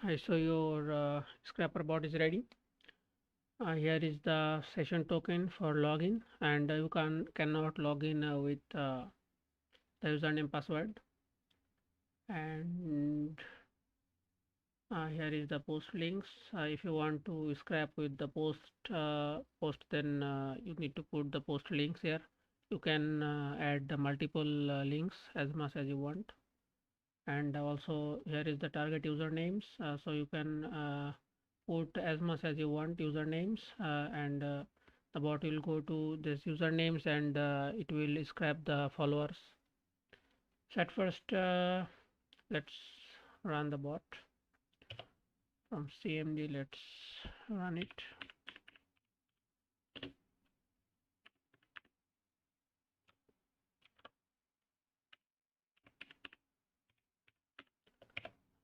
Hi, so your scrapper bot is ready. Here is the session token for login, and you cannot log in with the username password. And here is the post links. If you want to scrap with the post, then you need to put the post links here. You can add the multiple links as much as you want. And also here is the target usernames, so you can put as much as you want usernames, and the bot will go to these usernames, and it will scrap the followers. So at first, let's run the bot from CMD. Let's run it.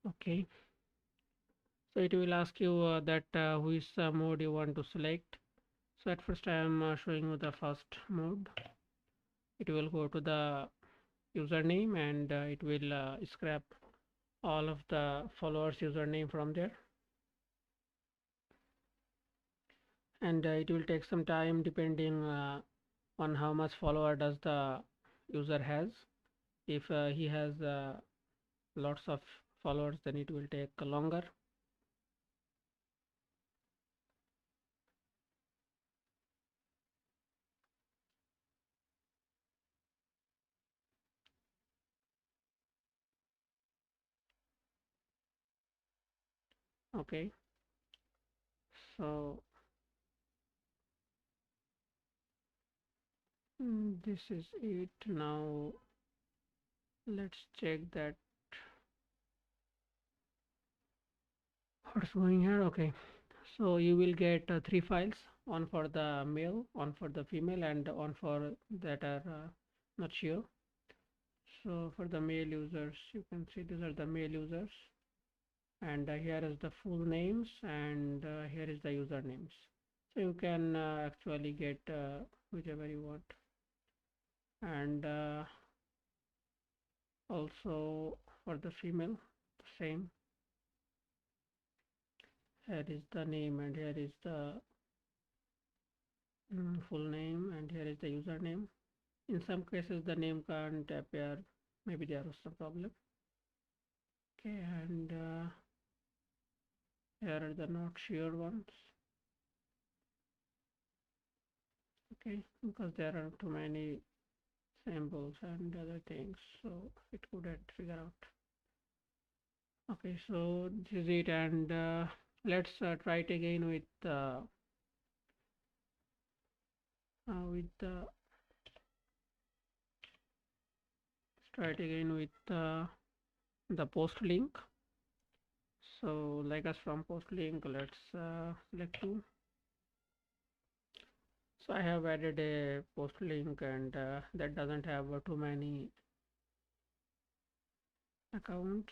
Okay, so it will ask you that which mode you want to select. So at first I am showing you the first mode. It will go to the username, and it will scrap all of the followers username from there, and it will take some time depending on how much follower does the user has. If he has lots of followers, then it will take longer. Okay, so this is it. Now let's check that what's going here. Okay, so you will get three files: one for the male, one for the female, and one for that are not sure. So for the male users, you can see these are the male users, and here is the full names, and here is the usernames. So you can actually get whichever you want. And also for the female, same. Here is the name, and here is the full name, and here is the username. In some cases the name can't appear, maybe there was some problem. Okay, and here are the not sure ones. Okay, because there are too many samples and other things, so it couldn't figure out. Okay, so this is it, and let's try it again with the try it again with the post link. So like us from post link, let's select two. So I have added a post link, and that doesn't have too many accounts.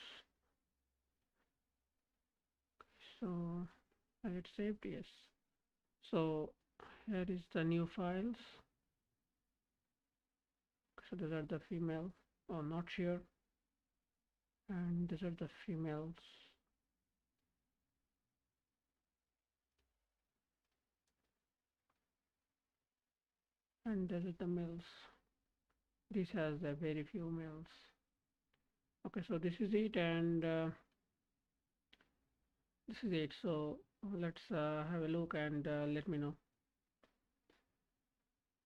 So I get saved, yes. So here is the new files. So these are the female, or not sure, and these are the females. And this is the males. This has a very few males. Okay, so this is it, and this is it. So let's have a look, and let me know.